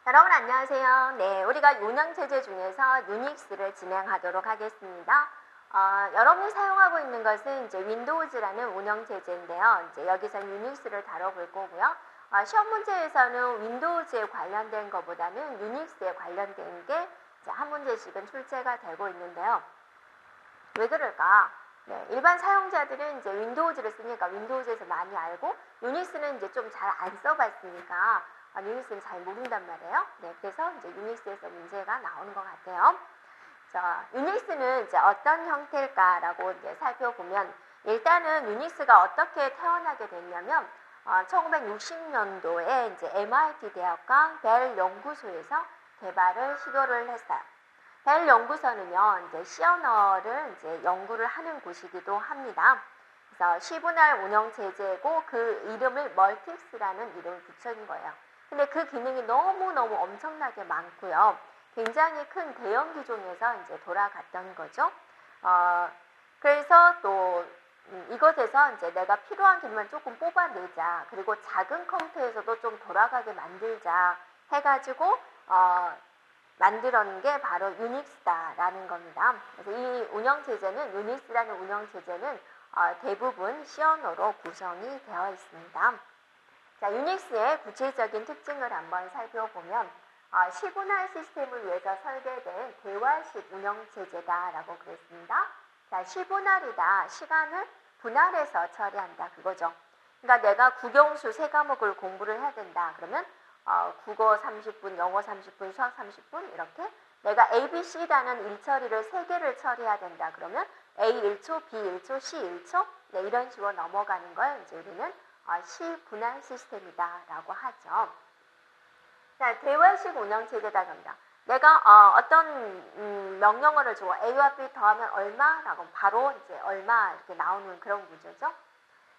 여러분 안녕하세요. 네, 우리가 운영체제 중에서 유닉스를 진행하도록 하겠습니다. 여러분이 사용하고 있는 것은 이제 윈도우즈라는 운영체제인데요. 이제 여기서 유닉스를 다뤄볼 거고요. 시험 문제에서는 윈도우즈에 관련된 것보다는 유닉스에 관련된 게 한 문제씩은 출제가 되고 있는데요. 왜 그럴까? 네, 일반 사용자들은 이제 윈도우즈를 쓰니까 윈도우즈에서 많이 알고 유닉스는 이제 좀 잘 안 써봤으니까 유닉스는 잘 모른단 말이에요. 네, 그래서 이제 유닉스에서 문제가 나오는 것 같아요. 자, 유닉스는 이제 어떤 형태일까라고 이제 살펴보면 일단은 유닉스가 어떻게 태어나게 됐냐면 1960년도에 이제 MIT 대학과 벨 연구소에서 개발을 시도를 했어요. 벨 연구소는요, 이제 시어너를 이제 연구를 하는 곳이기도 합니다. 그래서 시분할 운영 체제고 그 이름을 멀틱스라는 이름을 붙인 거예요. 근데 그 기능이 너무너무 엄청나게 많고요. 굉장히 큰 대형 기종에서 이제 돌아갔던 거죠. 그래서 또 이것에서 이제 내가 필요한 기능만 조금 뽑아내자. 그리고 작은 컴퓨터에서도 좀 돌아가게 만들자 해가지고 만들었는 게 바로 유닉스다라는 겁니다. 그래서 이 운영체제는 유닉스라는 운영체제는 대부분 시어너로 구성이 되어 있습니다. 자, 유닉스의 구체적인 특징을 한번 살펴보면 시분할 시스템을 위해서 설계된 대화식 운영체제다라고 그랬습니다. 자, 시분할이다. 시간을 분할해서 처리한다. 그거죠. 그러니까 내가 국영수 3과목을 공부를 해야 된다. 그러면 국어 30분, 영어 30분, 수학 30분 이렇게 내가 A, B, C라는 일처리를 3개를 처리해야 된다. 그러면 A 1초, B 1초, C 1초 네, 이런 식으로 넘어가는 걸 이제 우리는 시분할 시스템이다라고 하죠. 자, 대화식 운영체제다 합니다. 내가 어떤 명령어를 주고 A와 B 더하면 얼마라고 바로 이제 얼마 이렇게 나오는 그런 구조죠.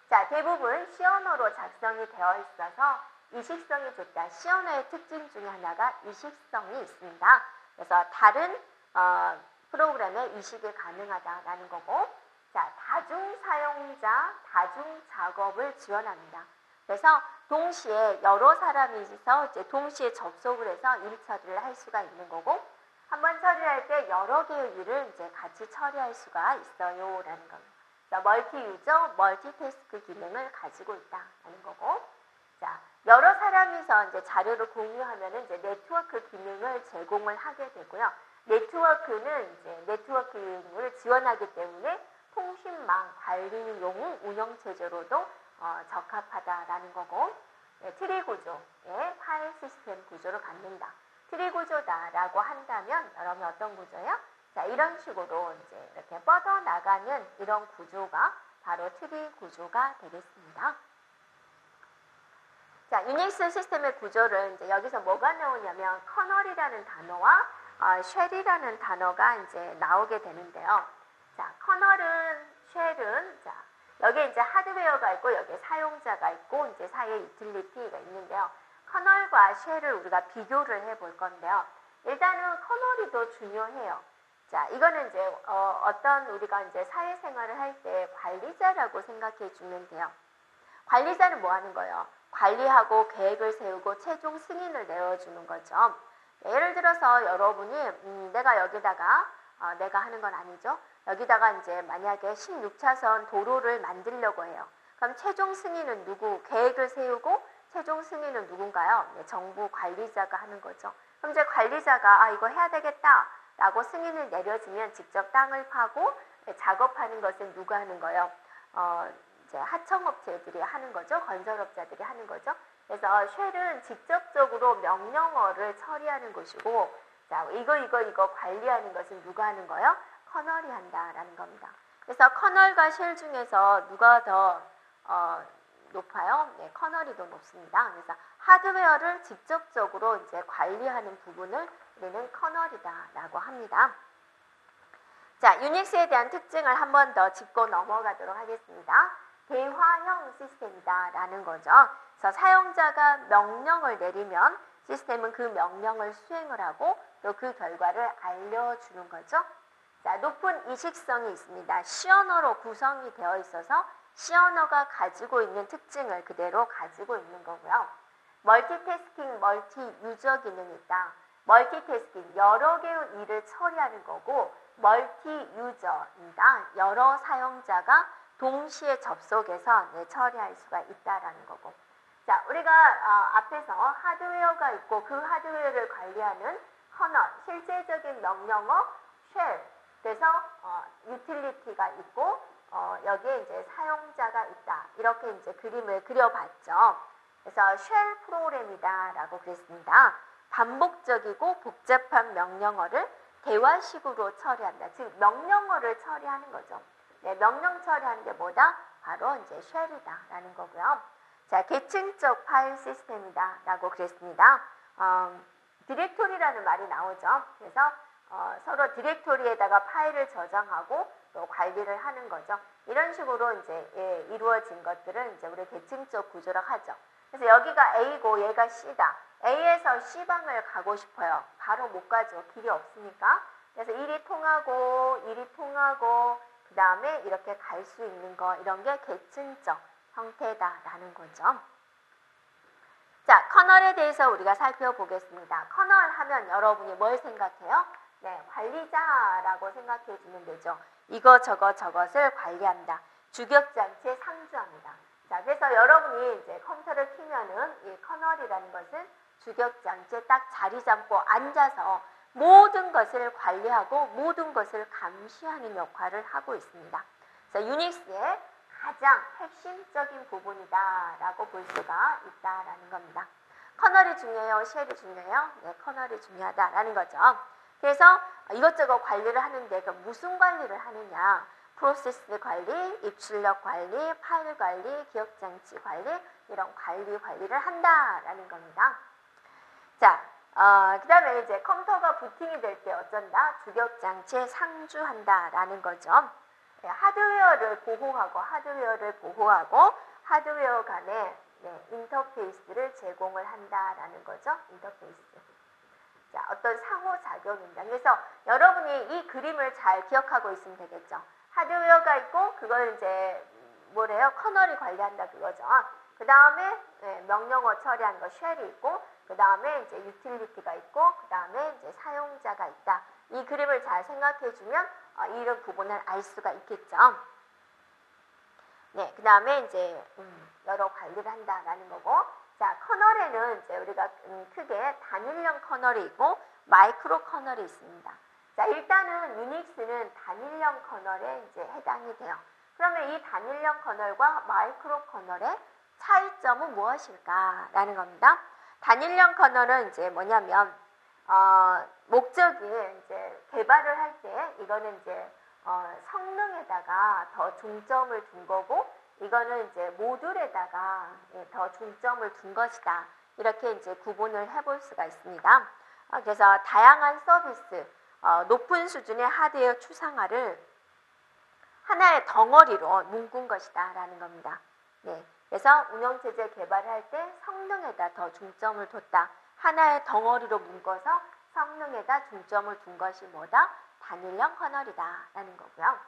자, 대부분 시어너로 작성이 되어 있어서 이식성이 좋다. 시어너의 특징 중에 하나가 이식성이 있습니다. 그래서 다른 프로그램에 이식이 가능하다라는 거고, 자, 다중 사용자, 다중 작업을 지원합니다. 그래서 동시에 여러 사람이 있어서 이제 동시에 접속을 해서 일 처리를 할 수가 있는 거고, 한번 처리할 때 여러 개의 일을 이제 같이 처리할 수가 있어요라는 겁니다. 멀티 유저, 멀티태스크 기능을 가지고 있다라는 거고, 자, 여러 사람이서 이제 자료를 공유하면은 이제 네트워크 기능을 제공을 하게 되고요. 네트워크는 이제 네트워크를 지원하기 때문에 통신망 관리용 운영 체제로도 적합하다라는 거고, 트리 구조의 파일 시스템 구조를 갖는다. 트리 구조다라고 한다면 여러분 어떤 구조예요? 자, 이런 식으로 이제 이렇게 뻗어나가는 이런 구조가 바로 트리 구조가 되겠습니다. 자, 유닉스 시스템의 구조를 이제 여기서 뭐가 나오냐면 커널이라는 단어와 쉘이라는 단어가 이제 나오게 되는데요. 자, 커널은 쉘은 자, 여기에 이제 하드웨어가 있고 여기에 사용자가 있고 이제 사이에 유틸리티가 있는데요. 커널과 쉘을 우리가 비교를 해볼 건데요. 일단은 커널이 더 중요해요. 자, 이거는 이제 어떤 우리가 이제 사회생활을 할 때 관리자라고 생각해 주면 돼요. 관리자는 뭐 하는 거예요? 관리하고 계획을 세우고 최종 승인을 내어주는 거죠. 예를 들어서 여러분이 내가 여기다가 내가 하는 건 아니죠. 여기다가 이제 만약에 16차선 도로를 만들려고 해요. 그럼 최종 승인은 누구? 계획을 세우고 최종 승인은 누군가요? 네, 정부 관리자가 하는 거죠. 그럼 이제 관리자가 이거 해야 되겠다 라고 승인을 내려주면 직접 땅을 파고 작업하는 것은 누가 하는 거예요? 이제 하청업체들이 하는 거죠. 건설업자들이 하는 거죠. 그래서 쉘은 직접적으로 명령어를 처리하는 것이고, 자, 이거 관리하는 것은 누가 하는 거예요? 커널이 한다라는 겁니다. 그래서 커널과 쉘 중에서 누가 더 높아요? 네, 커널이 더 높습니다. 그래서 하드웨어를 직접적으로 이제 관리하는 부분을 우리는 커널이다라고 합니다. 자, 유닉스에 대한 특징을 한 번 더 짚고 넘어가도록 하겠습니다. 대화형 시스템이다라는 거죠. 그래서 사용자가 명령을 내리면 시스템은 그 명령을 수행을 하고 또 그 결과를 알려주는 거죠. 자, 높은 이식성이 있습니다. 시어너로 구성이 되어 있어서 시어너가 가지고 있는 특징을 그대로 가지고 있는 거고요. 멀티태스킹, 멀티 유저 기능이 있다. 멀티태스킹, 여러 개의 일을 처리하는 거고, 멀티 유저입니다. 여러 사용자가 동시에 접속해서 처리할 수가 있다라는 거고. 자, 우리가 앞에서 하드웨어가 있고 그 하드웨어를 관리하는 커널, 실제적인 명령어, 쉘, 그래서 유틸리티가 있고 여기에 이제 사용자가 있다. 이렇게 이제 그림을 그려봤죠. 그래서 쉘 프로그램이다라고 그랬습니다. 반복적이고 복잡한 명령어를 대화식으로 처리한다. 즉 명령어를 처리하는 거죠. 네, 명령 처리하는 게 뭐다? 바로 이제 쉘이다라는 거고요. 자, 계층적 파일 시스템이다라고 그랬습니다. 디렉토리라는 말이 나오죠. 그래서 서로 디렉토리에다가 파일을 저장하고 또 관리를 하는 거죠. 이런 식으로 이제 이루어진 것들은 이제 우리 계층적 구조라고 하죠. 그래서 여기가 A고 얘가 C다. A에서 C방을 가고 싶어요. 바로 못 가죠. 길이 없으니까. 그래서 일이 통하고 그 다음에 이렇게 갈 수 있는 거, 이런 게 계층적 형태다라는 거죠. 자, 커널에 대해서 우리가 살펴보겠습니다. 커널 하면 여러분이 뭘 생각해요? 네, 관리자라고 생각해 주면 되죠. 이거 저것을 관리한다. 주격장치에 상주합니다. 자, 그래서 여러분이 이제 컴퓨터를 키면은 이 커널이라는 것은 주격장치에 딱 자리 잡고 앉아서 모든 것을 관리하고 모든 것을 감시하는 역할을 하고 있습니다. 그래서 유닉스의 가장 핵심적인 부분이다라고 볼 수가 있다라는 겁니다. 커널이 중요해요? 쉘이 중요해요? 네, 커널이 중요하다라는 거죠. 그래서 이것저것 관리를 하는데 그 무슨 관리를 하느냐? 프로세스 관리, 입출력 관리, 파일 관리, 기억장치 관리, 이런 관리를 한다라는 겁니다. 자, 그 다음에 이제 컴퓨터가 부팅이 될 때 어쩐다? 주격장치에 상주한다라는 거죠. 네, 하드웨어를 보호하고 하드웨어 간에 인터페이스를 제공을 한다라는 거죠. 인터페이스. 자, 어떤 상호작용입니다. 그래서 여러분이 이 그림을 잘 기억하고 있으면 되겠죠. 하드웨어가 있고 그걸 이제 뭐래요? 커널이 관리한다 그거죠. 그 다음에 명령어 처리하는 거 쉘이 있고 그 다음에 이제 유틸리티가 있고 그 다음에 이제 사용자가 있다. 이 그림을 잘 생각해 주면 이런 부분을 알 수가 있겠죠. 네, 그 다음에 이제 여러 관리를 한다라는 거고, 자, 커널에는 이제 우리가 크게 단일형 커널이 있고 마이크로 커널이 있습니다. 자, 일단은 유닉스는 단일형 커널에 이제 해당이 돼요. 그러면 이 단일형 커널과 마이크로 커널의 차이점은 무엇일까라는 겁니다. 단일형 커널은 이제 뭐냐면 목적이 이제 개발을 할 때 이거는 이제 성능에다가 더 중점을 둔 거고 이거는 이제 모듈에다가 더 중점을 둔 것이다. 이렇게 이제 구분을 해볼 수가 있습니다. 그래서 다양한 서비스, 높은 수준의 하드웨어 추상화를 하나의 덩어리로 묶은 것이다 라는 겁니다. 네, 그래서 운영체제 개발을 할 때 성능에다 더 중점을 뒀다. 하나의 덩어리로 묶어서 성능에다 중점을 둔 것이 뭐다? 단일형 커널이다 라는 거고요.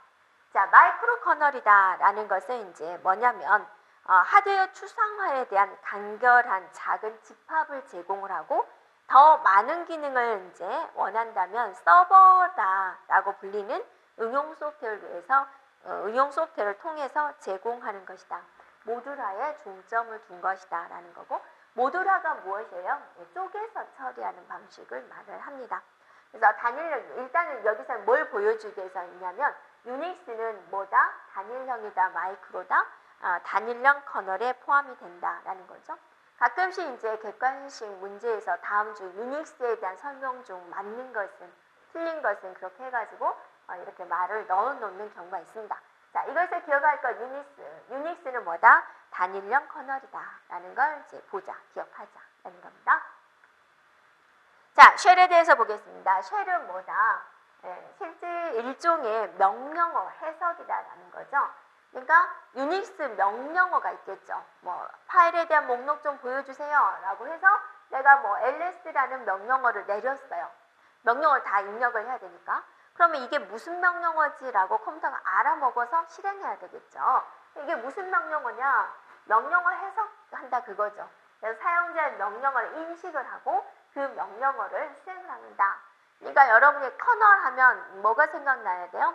자, 마이크로 커널이다 라는 것은 이제 뭐냐면 하드웨어 추상화에 대한 간결한 작은 집합을 제공을 하고 더 많은 기능을 이제 원한다면 서버다라고 불리는 응용 소프트웨어를 통해서 제공하는 것이다. 모듈화에 중점을 둔 것이다 라는 거고, 모듈화가 무엇이에요? 쪼개서 처리하는 방식을 말을 합니다. 그래서 단일형, 일단은 여기서 뭘 보여주기 위해서 있냐면 유닉스는 뭐다? 단일형이다, 마이크로다, 단일형 커널에 포함이 된다라는 거죠. 가끔씩 이제 객관식 문제에서 다음 주 유닉스에 대한 설명 중 맞는 것은, 틀린 것은 그렇게 해가지고 이렇게 말을 넣어놓는 경우가 있습니다. 자, 이것을 기억할 것, 유닉스는 뭐다? 단일형 커널이다 라는 걸 이제 보자, 기억하자 라는 겁니다. 자, 쉘에 대해서 보겠습니다. 쉘은 뭐다? 실제 일종의 명령어 해석이다라는 거죠. 그러니까 유닉스 명령어가 있겠죠. 뭐 파일에 대한 목록 좀 보여주세요 라고 해서 내가 뭐 ls라는 명령어를 내렸어요. 명령어를 다 입력을 해야 되니까. 그러면 이게 무슨 명령어지라고 컴퓨터가 알아먹어서 실행해야 되겠죠. 이게 무슨 명령어냐? 명령어 해석한다 그거죠. 그래서 사용자의 명령어를 인식을 하고 그 명령어를 수행을 합니다. 그러니까 여러분이 커널 하면 뭐가 생각나야 돼요?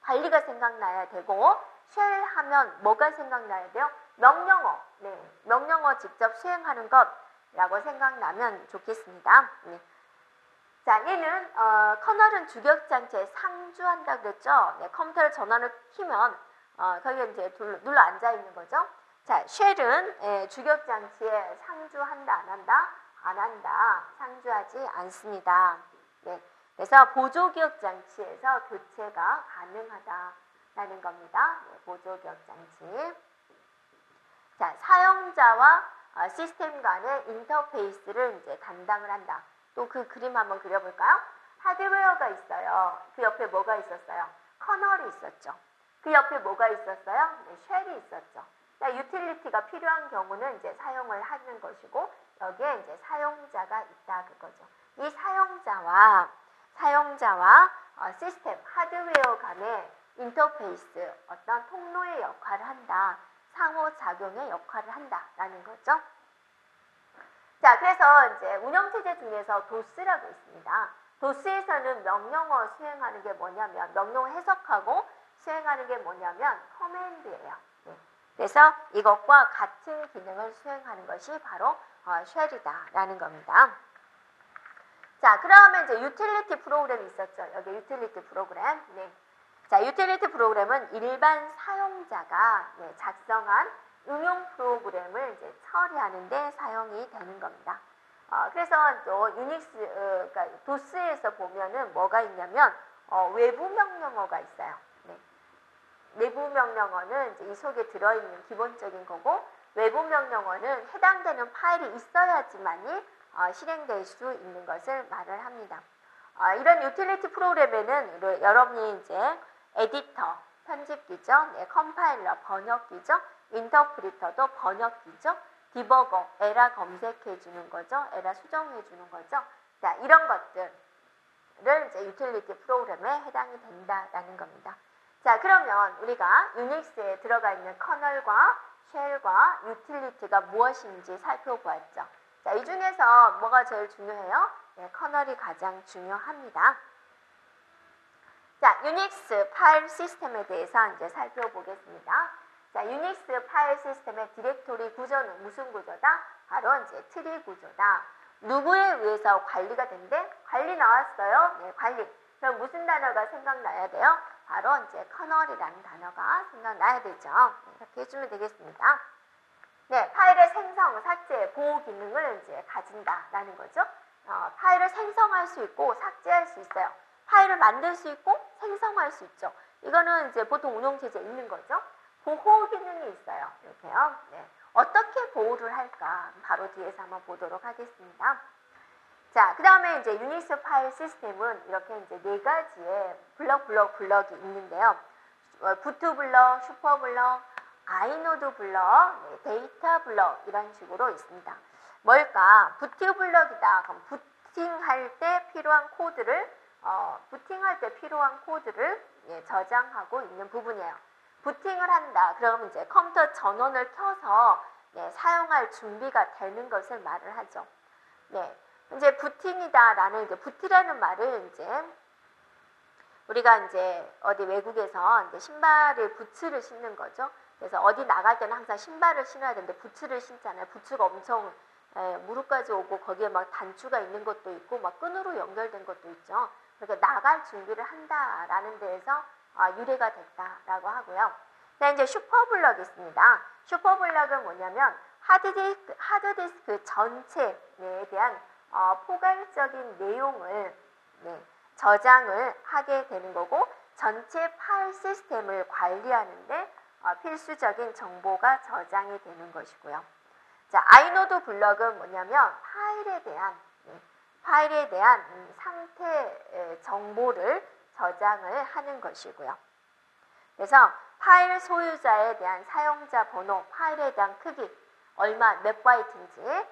관리가 생각나야 되고 쉘 하면 뭐가 생각나야 돼요? 명령어, 명령어 직접 수행하는 것라고 생각나면 좋겠습니다. 자, 얘는 커널은 주격장치에 상주한다 그랬죠? 컴퓨터 전원을 키면 거기에 이제 눌러 앉아 있는 거죠. 자, 쉘은 주격장치에 상주한다, 안 한다? 안 한다. 상주하지 않습니다. 그래서 보조기억장치에서 교체가 가능하다라는 겁니다. 보조기억장치. 자, 사용자와 시스템 간의 인터페이스를 이제 담당을 한다. 또 그 그림 한번 그려볼까요? 하드웨어가 있어요. 그 옆에 뭐가 있었어요? 커널이 있었죠. 그 옆에 뭐가 있었어요? 쉘이 있었죠. 자, 유틸리티가 필요한 경우는 이제 사용을 하는 것이고 여기에 이제 사용자가 있다 그거죠. 이 사용자와 시스템, 하드웨어 간의 인터페이스, 어떤 통로의 역할을 한다. 상호작용의 역할을 한다라는 거죠. 자, 그래서 이제 운영체제 중에서 도스라고 있습니다. 도스에서는 명령어 수행하는 게 뭐냐면, 명령 해석하고 수행하는 게 뭐냐면 커맨드예요. 그래서 이것과 같은 기능을 수행하는 것이 바로 쉘이다라는 겁니다. 자, 그러면 이제 유틸리티 프로그램이 있었죠. 여기 유틸리티 프로그램. 자, 유틸리티 프로그램은 일반 사용자가 작성한 응용 프로그램을 이제 처리하는 데 사용이 되는 겁니다. 그래서 또 유닉스, 그러니까 도스에서 보면은 뭐가 있냐면 외부 명령어가 있어요. 내부 명령어는 이제 이 속에 들어있는 기본적인 거고, 외부 명령어는 해당되는 파일이 있어야지만이 실행될 수 있는 것을 말을 합니다. 이런 유틸리티 프로그램에는 여러분이 이제 에디터, 편집기죠, 컴파일러, 번역기죠, 인터프리터도 번역기죠, 디버거, 에라 검색해 주는 거죠, 에라 수정해 주는 거죠. 자, 이런 것들을 이제 유틸리티 프로그램에 해당이 된다라는 겁니다. 자, 그러면 우리가 유닉스에 들어가 있는 커널과 쉘과 유틸리티가 무엇인지 살펴보았죠. 자, 이 중에서 뭐가 제일 중요해요? 커널이 가장 중요합니다. 자, 유닉스 파일 시스템에 대해서 이제 살펴보겠습니다. 자, 유닉스 파일 시스템의 디렉토리 구조는 무슨 구조다? 바로 이제 트리 구조다. 누구에 의해서 관리가 된대? 관리 나왔어요? 네, 관리. 그럼 무슨 단어가 생각나야 돼요? 바로 이제 커널이라는 단어가 생각나야 되죠. 이렇게 해주면 되겠습니다. 네, 파일의 생성, 삭제, 보호 기능을 이제 가진다라는 거죠. 파일을 생성할 수 있고 삭제할 수 있어요. 파일을 만들 수 있고 생성할 수 있죠. 이거는 이제 보통 운영체제에 있는 거죠. 보호 기능이 있어요. 이렇게요. 네. 어떻게 보호를 할까? 바로 뒤에서 한번 보도록 하겠습니다. 자, 그 다음에 이제 유닉스 파일 시스템은 이렇게 이제 네 가지의 블럭이 있는데요. 부트 블럭, 슈퍼 블럭, 아이노드 블럭, 데이터 블럭 이런 식으로 있습니다. 뭘까? 부트 블럭이다. 그럼 부팅할 때 필요한 코드를 저장하고 있는 부분이에요. 부팅을 한다. 그럼 이제 컴퓨터 전원을 켜서 사용할 준비가 되는 것을 말을 하죠. 이제 부팅이다라는 이제 부티라는 말을 이제 우리가 이제 어디 외국에서 이제 신발을 부츠를 신는 거죠. 그래서 어디 나갈 때는 항상 신발을 신어야 되는데 부츠를 신잖아요. 부츠가 엄청 무릎까지 오고 거기에 막 단추가 있는 것도 있고 막 끈으로 연결된 것도 있죠. 그러니까 나갈 준비를 한다라는 데에서 유래가 됐다라고 하고요. 자, 이제 슈퍼블럭이 있습니다. 슈퍼블럭은 뭐냐면 하드디스크 전체에 대한 포괄적인 내용을 저장을 하게 되는 거고, 전체 파일 시스템을 관리하는데 필수적인 정보가 저장이 되는 것이고요. 자, 아이노드 블럭은 뭐냐면 파일에 대한 상태 정보를 저장을 하는 것이고요. 그래서 파일 소유자에 대한 사용자 번호, 파일에 대한 크기, 몇 바이트인지,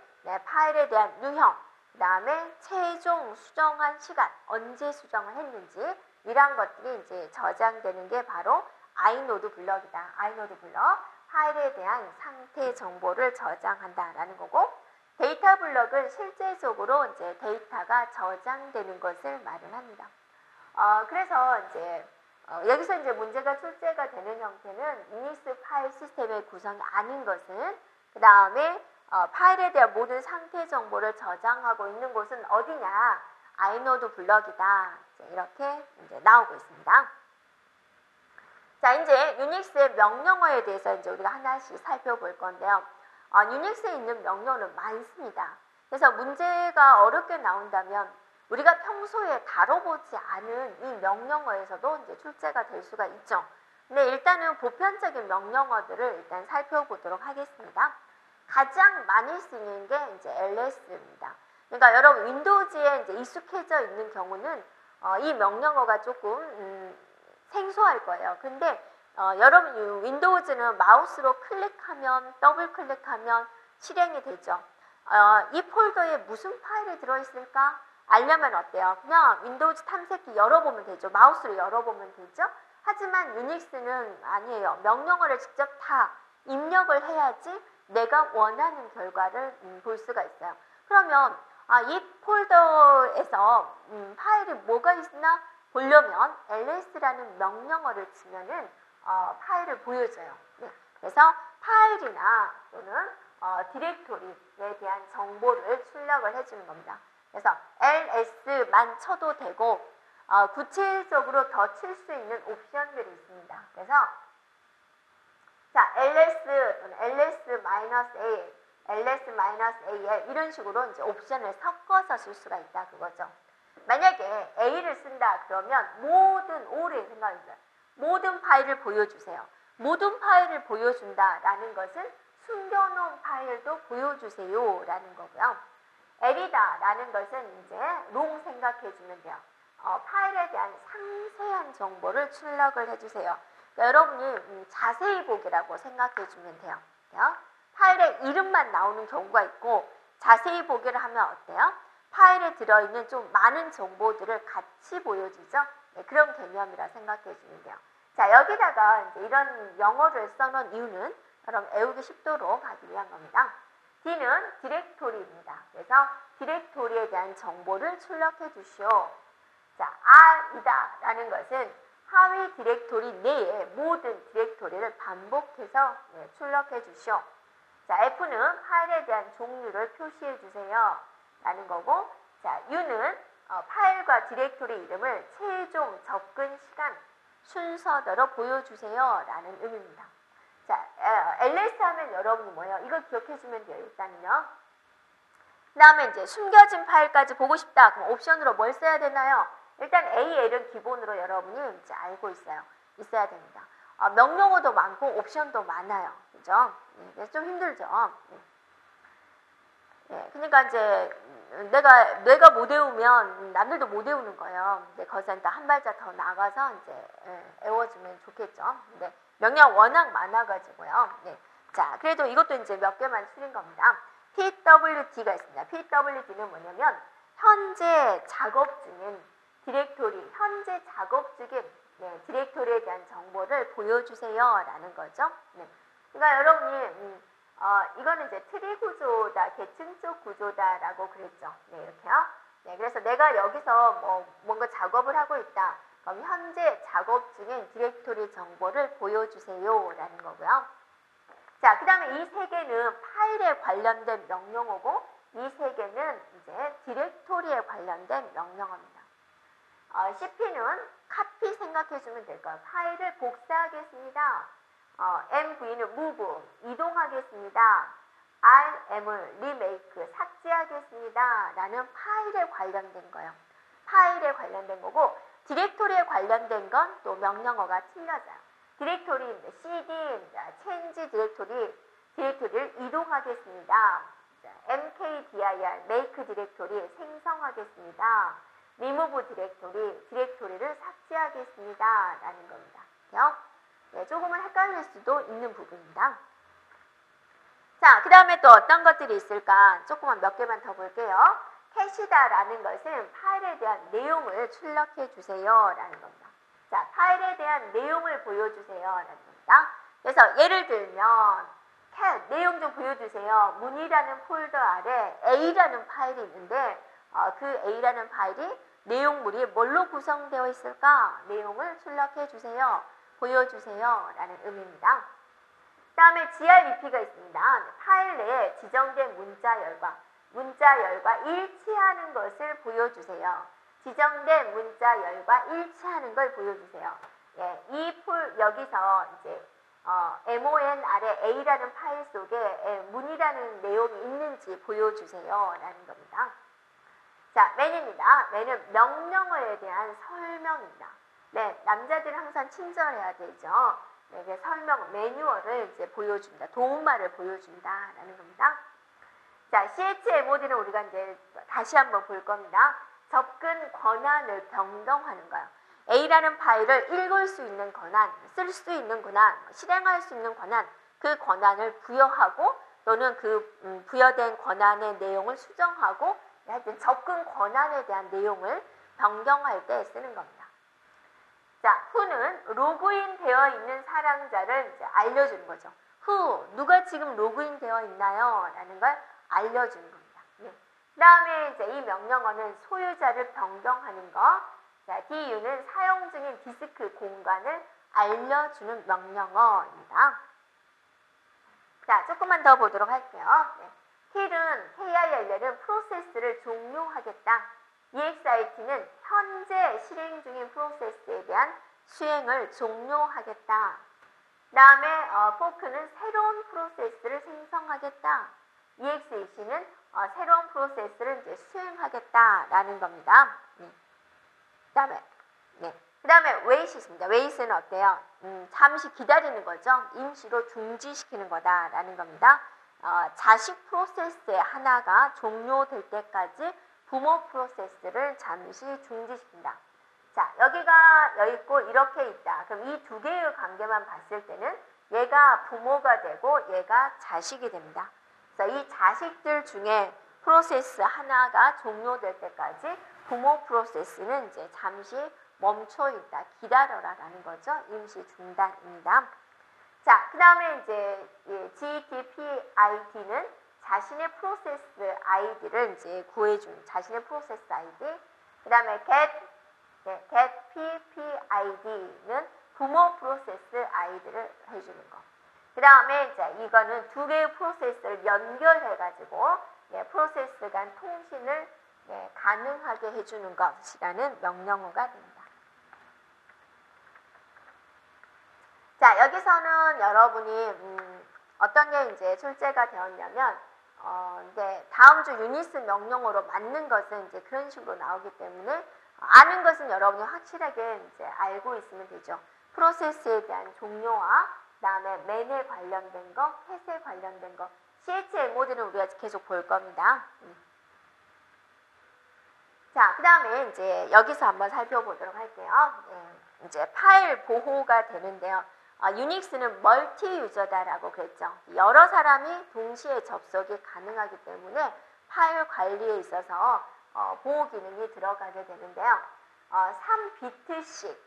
파일에 대한 유형, 그 다음에 최종 수정한 시간, 언제 수정을 했는지 이런 것들이 이제 저장되는 게 바로 아이노드 블럭이다. 아이노드 블럭. 파일에 대한 상태 정보를 저장한다라는 거고, 데이터 블럭은 실제적으로 이제 데이터가 저장되는 것을 말을 합니다. 그래서 이제 여기서 이제 문제가 출제가 되는 형태는 유닉스 파일 시스템의 구성이 아닌 것은, 그 다음에 파일에 대한 모든 상태 정보를 저장하고 있는 곳은 어디냐? 아이노드 블럭이다. 이렇게 이제 나오고 있습니다. 자, 이제 유닉스의 명령어에 대해서 이제 우리가 하나씩 살펴볼 건데요. 유닉스에 있는 명령어는 많습니다. 그래서 문제가 어렵게 나온다면 우리가 평소에 다뤄보지 않은 이 명령어에서도 이제 출제가 될 수가 있죠. 근데 일단은 보편적인 명령어들을 일단 살펴보도록 하겠습니다. 가장 많이 쓰이는 게 이제 LS입니다. 그러니까 여러분 윈도우즈에 이제 익숙해져 있는 경우는 이 명령어가 조금 생소할 거예요. 근데 여러분 윈도우즈는 마우스로 클릭하면, 더블 클릭하면 실행이 되죠. 이 폴더에 무슨 파일이 들어있을까? 알려면 어때요? 그냥 윈도우즈 탐색기 열어보면 되죠. 마우스로 열어보면 되죠. 하지만 유닉스는 아니에요. 명령어를 직접 다 입력을 해야지 내가 원하는 결과를 볼 수가 있어요. 그러면 이 폴더에서 파일이 뭐가 있나 보려면 ls라는 명령어를 치면은 파일을 보여줘요. 네. 그래서 파일이나 또는 디렉토리에 대한 정보를 출력을 해주는 겁니다. 그래서 ls만 쳐도 되고 구체적으로 더 칠 수 있는 옵션들이 있습니다. 그래서 자, ls 또는 ls-a, ls-al 이런 식으로 이제 옵션을 섞어서 쓸 수가 있다 그거죠. 만약에 a를 쓴다 그러면 모든 오래 생각해보세요. 모든 파일을 보여주세요. 모든 파일을 보여준다라는 것은 숨겨놓은 파일도 보여주세요 라는 거고요. l이다라는 것은 이제 롱 생각해주면 돼요. 파일에 대한 상세한 정보를 출력을 해주세요. 그러니까 여러분이 자세히 보기라고 생각해주면 돼요. 파일의 이름만 나오는 경우가 있고 자세히 보기를 하면 어때요? 파일에 들어있는 좀 많은 정보들을 같이 보여주죠. 네, 그런 개념이라 생각해주면 돼요. 자, 여기다가 이제 이런 영어를 써놓은 이유는 여러분 외우기 쉽도록 하기 위한 겁니다. D는 디렉토리입니다. 그래서 디렉토리에 대한 정보를 출력해 주시오. 자, R이다 라는 것은 하위 디렉토리 내에 모든 디렉토리를 반복해서 출력해 주시오. 자, F는 파일에 대한 종류를 표시해 주세요 라는 거고, 자, U는 파일과 디렉토리 이름을 최종 접근 시간 순서대로 보여주세요 라는 의미입니다. 자, ls 하면 여러분이 뭐예요? 이걸 기억해 주면 돼요. 일단은요. 그 다음에 이제 숨겨진 파일까지 보고 싶다. 그럼 옵션으로 뭘 써야 되나요? 일단 AL은 기본으로 여러분이 이제 알고 있어야 됩니다. 명령어도 많고 옵션도 많아요. 그죠? 네, 좀 힘들죠? 네, 그러니까 이제 내가 못 외우면 남들도 못 외우는 거예요. 근데 거기서 일단 한 발짝 더 나가서 이제 외워주면 좋겠죠. 근데 명령 워낙 많아가지고요. 네. 자, 그래도 이것도 이제 몇 개만 추린 겁니다. pwd가 있습니다. pwd는 뭐냐면 현재 작업 중인 디렉토리, 현재 작업 중인 디렉토리에 대한 정보를 보여주세요 라는 거죠. 네. 그러니까 여러분이 이거는 이제 트리 구조다, 계층적 구조다라고 그랬죠. 네, 이렇게요. 네, 그래서 내가 여기서 뭔가 작업을 하고 있다. 그럼 현재 작업 중인 디렉토리 정보를 보여주세요 라는 거고요. 자, 그 다음에 이 세 개는 파일에 관련된 명령어고, 이 세 개는 이제 디렉토리에 관련된 명령어입니다. cp는 카피 생각해주면 될 거예요. 파일을 복사하겠습니다. mv는 move, 이동하겠습니다. rm을 remake, 삭제하겠습니다. 라는 파일에 관련된 거예요. 파일에 관련된 거고, 디렉토리에 관련된 건 또 명령어가 틀려져요. 디렉토리, cd, change 디렉토리를 이동하겠습니다. mkdir, make 디렉토리, 생성하겠습니다. remove 디렉토리를 삭제하겠습니다. 라는 겁니다. 네, 조금은 헷갈릴 수도 있는 부분입니다. 자, 그 다음에 또 어떤 것들이 있을까? 조금만 몇 개만 더 볼게요. 캐시다라는 것은 파일에 대한 내용을 출력해 주세요 라는 겁니다. 자, 파일에 대한 내용을 보여주세요 라는 겁니다. 그래서 예를 들면 cat 내용 좀 보여주세요. 문이라는 폴더 아래 A라는 파일이 있는데 그 A라는 파일이 내용물이 뭘로 구성되어 있을까? 내용을 출력해 주세요. 보여주세요. 라는 의미입니다. 그 다음에 GREP가 있습니다. 파일 내에 지정된 문자열과 일치하는 것을 보여주세요. 지정된 문자열과 일치하는 걸 보여주세요. 예, 여기서 이제 MON 아래 A라는 파일 속에 문이라는 내용이 있는지 보여주세요. 라는 겁니다. 자, 맨입니다. 맨은 명령어에 대한 설명입니다. 네, 남자들은 항상 친절해야 되죠. 네, 설명, 매뉴얼을 이제 보여줍니다. 도움말을 보여준다. 라는 겁니다. 자, CHMOD는 우리가 이제 다시 한번 볼 겁니다. 접근 권한을 변경하는 거예요. A라는 파일을 읽을 수 있는 권한, 쓸 수 있는 권한, 실행할 수 있는 권한, 그 권한을 부여하고 또는 그 부여된 권한의 내용을 수정하고 하여튼 접근 권한에 대한 내용을 변경할 때 쓰는 겁니다. 자, who는 로그인 되어 있는 사용자를 이제 알려주는 거죠. who, 누가 지금 로그인 되어 있나요? 라는 걸 알려주는 겁니다. 네. 그 다음에 이제 이 명령어는 소유자를 변경하는 거. 자, DU는 사용 중인 디스크 공간을 알려주는 명령어입니다. 자, 조금만 더 보도록 할게요. 네. KILL은 프로세스를 종료하겠다. EXIT는 현재 실행 중인 프로세스에 대한 수행을 종료하겠다. 그 다음에 포크는 새로운 프로세스를 생성하겠다. EXEC는 새로운 프로세스를 이제 수행하겠다라는 겁니다. 그 다음에 wait 있습니다. wait은 어때요? 잠시 기다리는 거죠. 임시로 중지시키는 거다라는 겁니다. 자식 프로세스의 하나가 종료될 때까지 부모 프로세스를 잠시 중지시킨다. 자, 여기가 여기 있고 이렇게 있다. 그럼 이 두 개의 관계만 봤을 때는 얘가 부모가 되고 얘가 자식이 됩니다. 그래서 이 자식들 중에 프로세스 하나가 종료될 때까지 부모 프로세스는 이제 잠시 멈춰 있다, 기다려라 라는 거죠. 임시 중단입니다. 자, 그 다음에 이제 GTPID는 자신의 프로세스 아이디를 이제 구해주는 자신의 프로세스 아이디. 그 다음에 getPPID는 부모 프로세스 아이디를 해주는 거. 그 다음에 이제 이거는 두 개의 프로세스를 연결해가지고 프로세스 간 통신을 가능하게 해주는 것이라는 명령어가 됩니다. 자, 여기서는 여러분이 어떤 게 이제 출제가 되었냐면 이제 다음 주 유니스 명령어로 맞는 것은 이제 그런 식으로 나오기 때문에 아는 것은 여러분이 확실하게 이제 알고 있으면 되죠. 프로세스에 대한 종료와 그다음에 맨에 관련된 거, 캣에 관련된 거, CHMOD는 우리가 계속 볼 겁니다. 자, 그 다음에 이제 여기서 한번 살펴보도록 할게요. 이제 파일 보호가 되는데요. 유닉스는 멀티 유저다라고 그랬죠. 여러 사람이 동시에 접속이 가능하기 때문에 파일 관리에 있어서 보호 기능이 들어가게 되는데요. 3비트씩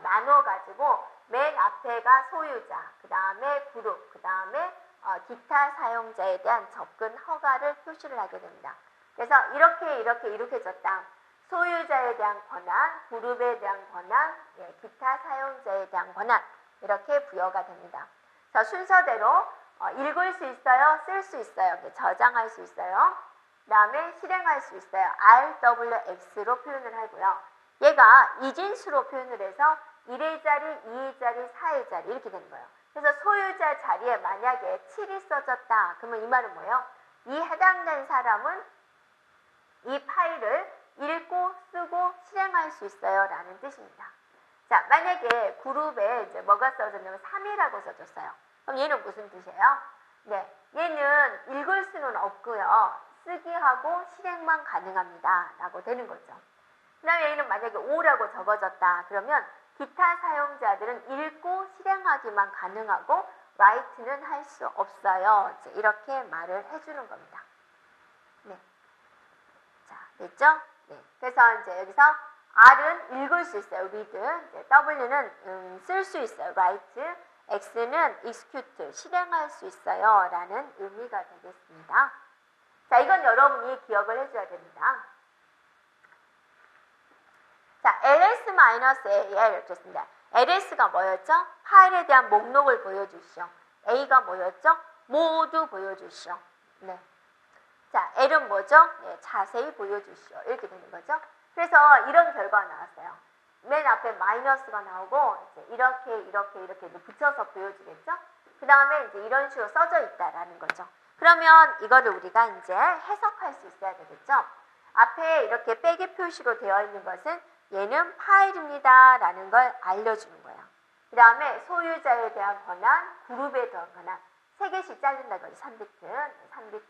나눠가지고 맨 앞에가 소유자, 그 다음에 그룹, 그 다음에 기타 사용자에 대한 접근 허가를 표시를 하게 됩니다. 그래서 이렇게 줬다. 소유자에 대한 권한, 그룹에 대한 권한, 기타 사용자에 대한 권한 이렇게 부여가 됩니다. 자, 순서대로 읽을 수 있어요, 쓸 수 있어요, 저장할 수 있어요. 그 다음에 실행할 수 있어요. RWX로 표현을 하고요. 얘가 이진수로 표현을 해서 1의 자리, 2의 자리, 4의 자리 이렇게 되는 거예요. 그래서 소유자 자리에 만약에 7이 써졌다. 그러면 이 말은 뭐예요? 이 해당된 사람은 이 파일을 읽고 쓰고 실행할 수 있어요 라는 뜻입니다. 자, 만약에 그룹에 이제 뭐가 써졌냐면 3이라고 써졌어요. 그럼 얘는 무슨 뜻이에요? 네, 얘는 읽을 수는 없고요. 쓰기하고 실행만 가능합니다 라고 되는 거죠. 그 다음에 얘는 만약에 5라고 적어졌다. 그러면 기타 사용자들은 읽고 실행하기만 가능하고 write는 할 수 없어요. 이렇게 말을 해주는 겁니다. 네. 자, 됐죠? 네. 그래서 이제 여기서 R은 읽을 수 있어요. read. W는 쓸 수 있어요. write. X는 execute. 실행할 수 있어요. 라는 의미가 되겠습니다. 자, 이건 여러분이 기억을 해줘야 됩니다. 자, ls-al 이렇게 했습니다. ls가 뭐였죠? 파일에 대한 목록을 보여주시오. a가 뭐였죠? 모두 보여주시오. 네. 자, l은 뭐죠? 네, 자세히 보여주시오. 이렇게 되는 거죠. 그래서 이런 결과가 나왔어요. 맨 앞에 마이너스가 나오고 이렇게 붙여서 보여주겠죠? 그 다음에 이제 이런 식으로 써져 있다라는 거죠. 그러면 이거를 우리가 이제 해석할 수 있어야 되겠죠? 앞에 이렇게 빼기 표시로 되어 있는 것은 얘는 파일입니다 라는 걸 알려주는 거예요. 그 다음에 소유자에 대한 권한, 그룹에 대한 권한 3개씩 자른다는 거죠. 3비트.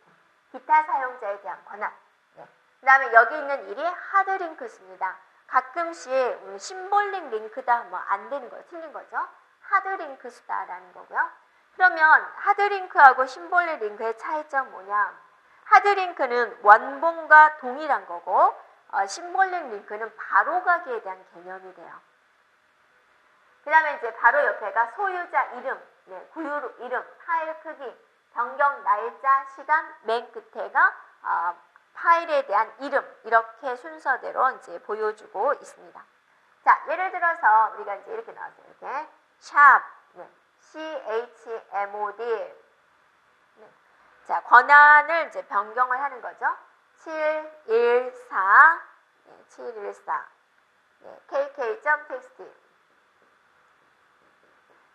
기타 사용자에 대한 권한. 네. 그 다음에 여기 있는 일이 하드링크스입니다. 가끔씩 심볼링 링크다 뭐 안 되는 거예요. 틀린 거죠. 하드링크스다라는 거고요. 그러면 하드링크하고 심볼링 링크의 차이점 뭐냐? 하드링크는 원본과 동일한 거고 심볼링 링크는 바로가기에 대한 개념이 돼요. 그 다음에 이제 바로 옆에가 소유자 이름, 네, 구유 이름, 파일 크기, 변경 날짜, 시간, 맨 끝에가 파일에 대한 이름 이렇게 순서대로 이제 보여주고 있습니다. 자, 예를 들어서 우리가 이제 이렇게 나왔어요. 이렇게 샵, 네, chmod. 네. 자, 권한을 이제 변경을 하는 거죠. 714, 네, 714, 네, kk.txt.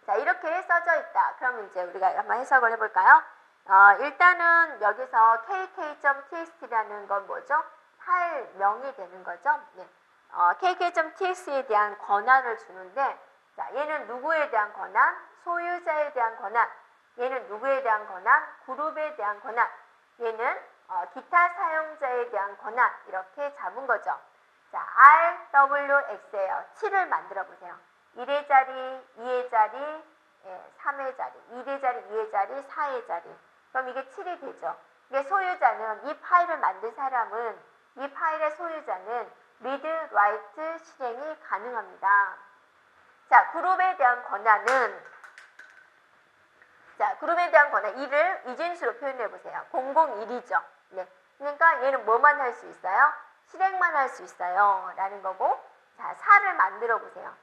자, 이렇게 써져 있다. 그럼 이제 우리가 한번 해석을 해볼까요? 일단은 여기서 kk.txt라는 건 뭐죠? 파일명이 되는 거죠. 네. kk.txt에 대한 권한을 주는데, 자, 얘는 누구에 대한 권한? 소유자에 대한 권한. 얘는 누구에 대한 권한? 그룹에 대한 권한. 얘는 기타 사용자에 대한 권한. 이렇게 잡은 거죠. 자, RWX예요. 7을 만들어 보세요. 1의 자리, 2의 자리, 3의 자리, 1의 자리, 2의 자리, 4의 자리. 그럼 이게 7이 되죠. 이게 소유자는 이 파일을 만든 사람은 이 파일의 소유자는 read, write 실행이 가능합니다. 자, 그룹에 대한 권한은 그룹에 대한 권한 1을 이진수로 표현해 보세요. 001이죠. 네. 그러니까 얘는 뭐만 할 수 있어요? 실행만 할 수 있어요. 라는 거고, 자, 4를 만들어 보세요.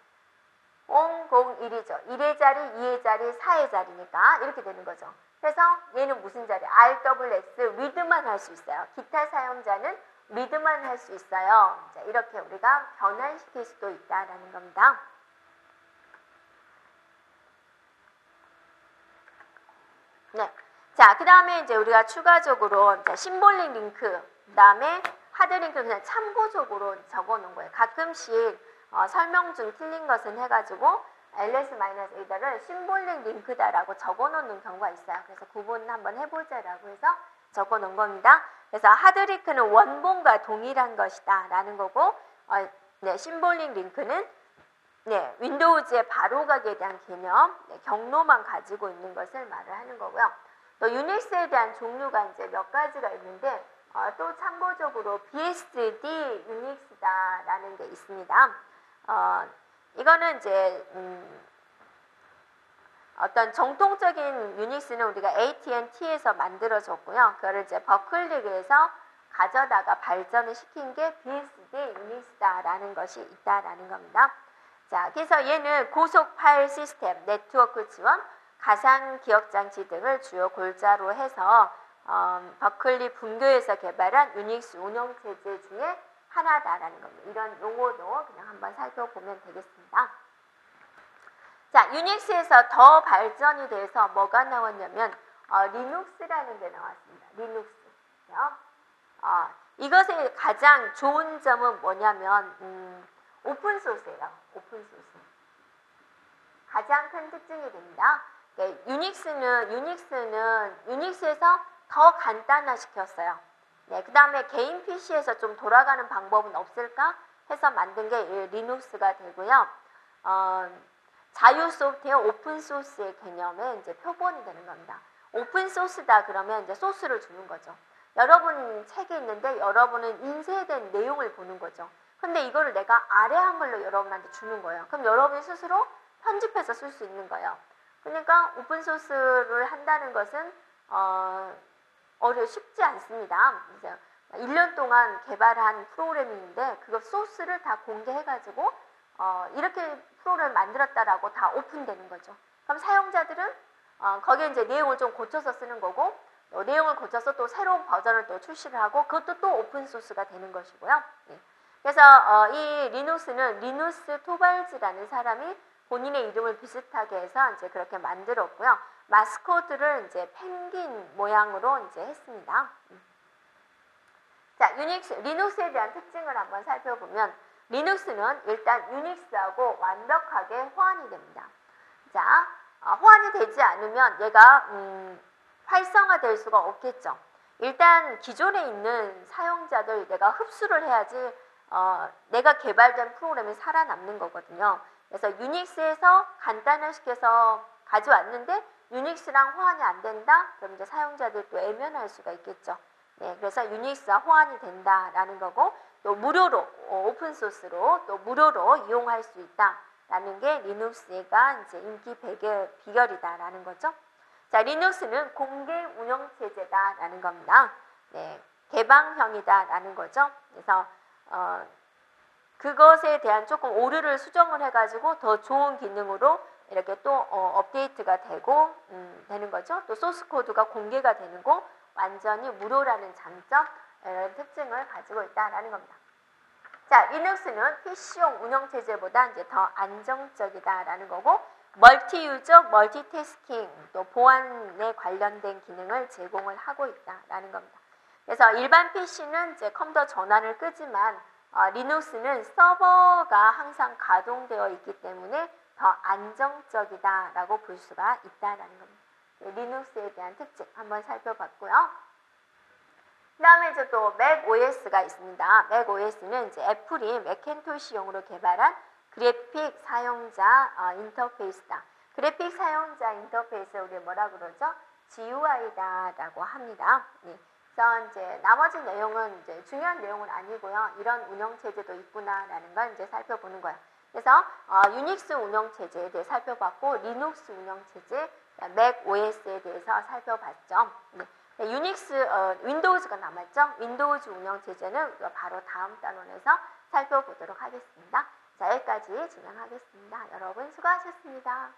001이죠. 1의 자리, 2의 자리, 4의 자리니까 이렇게 되는 거죠. 그래서 얘는 무슨 자리? RWX, read만 할 수 있어요. 기타 사용자는 read만 할 수 있어요. 자, 이렇게 우리가 변환시킬 수도 있다라는 겁니다. 네. 자, 그 다음에 이제 우리가 추가적으로 심볼링 링크, 그 다음에 하드 링크를 그냥 참고적으로 적어 놓은 거예요. 가끔씩 설명 중 틀린 것은 해가지고 ls-a다를 심볼링 링크다라고 적어 놓는 경우가 있어요. 그래서 구분 한번 해보자라고 해서 적어 놓은 겁니다. 그래서 하드 링크는 원본과 동일한 것이다 라는 거고, 네, 심볼링 링크는 네, 윈도우즈의 바로가기에 대한 개념, 네, 경로만 가지고 있는 것을 말을 하는 거고요. 또 유닉스에 대한 종류가 이제 몇 가지가 있는데 또 참고적으로 BSD 유닉스다라는 게 있습니다. 이거는 이제 어떤 정통적인 유닉스는 우리가 AT&T에서 만들어졌고요. 그거를 이제 버클리에서 가져다가 발전을 시킨 게 BSD 유닉스다라는 것이 있다라는 겁니다. 자, 그래서 얘는 고속 파일 시스템, 네트워크 지원, 가상 기억 장치 등을 주요 골자로 해서 버클리 분교에서 개발한 유닉스 운영 체제 중에 하나다라는 겁니다. 이런 용어도 그냥 한번 살펴보면 되겠습니다. 자, 유닉스에서 더 발전이 돼서 뭐가 나왔냐면 리눅스라는 게 나왔습니다. 리눅스. 이것의 가장 좋은 점은 뭐냐면 오픈소스예요. 오픈소스. 가장 큰 특징이 됩니다. 유닉스에서 더 간단화시켰어요. 네, 그 다음에 개인 PC에서 좀 돌아가는 방법은 없을까 해서 만든 게 리눅스가 되고요. 자유 소프트웨어 오픈소스의 개념에 이제 표본이 되는 겁니다. 오픈소스다 그러면 이제 소스를 주는 거죠. 여러분 책이 있는데 여러분은 인쇄된 내용을 보는 거죠. 근데 이거를 내가 아래 한글로 여러분한테 주는 거예요. 그럼 여러분이 스스로 편집해서 쓸 수 있는 거예요. 그러니까 오픈소스를 한다는 것은 쉽지 않습니다. 이제 1년 동안 개발한 프로그래밍인데 그거 소스를 다 공개해가지고 이렇게 프로그램을 만들었다라고 다 오픈되는 거죠. 그럼 사용자들은 거기에 이제 내용을 좀 고쳐서 쓰는 거고 내용을 고쳐서 또 새로운 버전을 또 출시를 하고 그것도 또 오픈소스가 되는 것이고요. 예. 그래서 이 리눅스는 리누스 토발즈라는 사람이 본인의 이름을 비슷하게 해서 이제 그렇게 만들었고요. 마스코트를 이제 펭귄 모양으로 이제 했습니다. 자, 리눅스에 대한 특징을 한번 살펴보면 리눅스는 일단 유닉스하고 완벽하게 호환이 됩니다. 자, 호환이 되지 않으면 얘가 활성화될 수가 없겠죠. 일단 기존에 있는 사용자들 내가 흡수를 해야지 내가 개발된 프로그램이 살아남는 거거든요. 그래서 유닉스에서 간단화시켜서 가져왔는데 유닉스랑 호환이 안 된다? 그럼 이제 사용자들이 또 애면할 수가 있겠죠. 네, 그래서 유닉스와 호환이 된다라는 거고 또 무료로 오픈소스로 또 무료로 이용할 수 있다라는 게 리눅스가 이제 인기 비결이다라는 거죠. 자, 리눅스는 공개 운영 체제다라는 겁니다. 네, 개방형이다라는 거죠. 그래서 그것에 대한 조금 오류를 수정을 해가지고 더 좋은 기능으로 이렇게 또 업데이트가 되고 되는 거죠. 또 소스 코드가 공개가 되는 거 완전히 무료라는 장점, 이런 특징을 가지고 있다라는 겁니다. 자, 리눅스는 PC용 운영체제보다 이제 더 안정적이다라는 거고, 멀티유저, 멀티태스킹, 또 보안에 관련된 기능을 제공을 하고 있다라는 겁니다. 그래서 일반 PC는 이제 컴퓨터 전원을 끄지만 리눅스는 서버가 항상 가동되어 있기 때문에 더 안정적이다라고 볼 수가 있다라는 겁니다. 리눅스에 대한 특징 한번 살펴봤고요. 그 다음에 이제 또 맥OS가 있습니다. 맥OS는 이제 애플이 맥킨토시용으로 개발한 그래픽 사용자 인터페이스다. 그래픽 사용자 인터페이스 우리 뭐라 그러죠? GUI다라고 합니다. 네. 그래서 이제 나머지 내용은 이제 중요한 내용은 아니고요. 이런 운영 체제도 있구나라는 걸 이제 살펴보는 거예요. 그래서 유닉스 운영 체제에 대해 살펴봤고 리눅스 운영 체제, 맥 OS에 대해서 살펴봤죠. 네. 윈도우즈가 남았죠. 윈도우즈 운영 체제는 바로 다음 단원에서 살펴보도록 하겠습니다. 자, 여기까지 진행하겠습니다. 여러분 수고하셨습니다.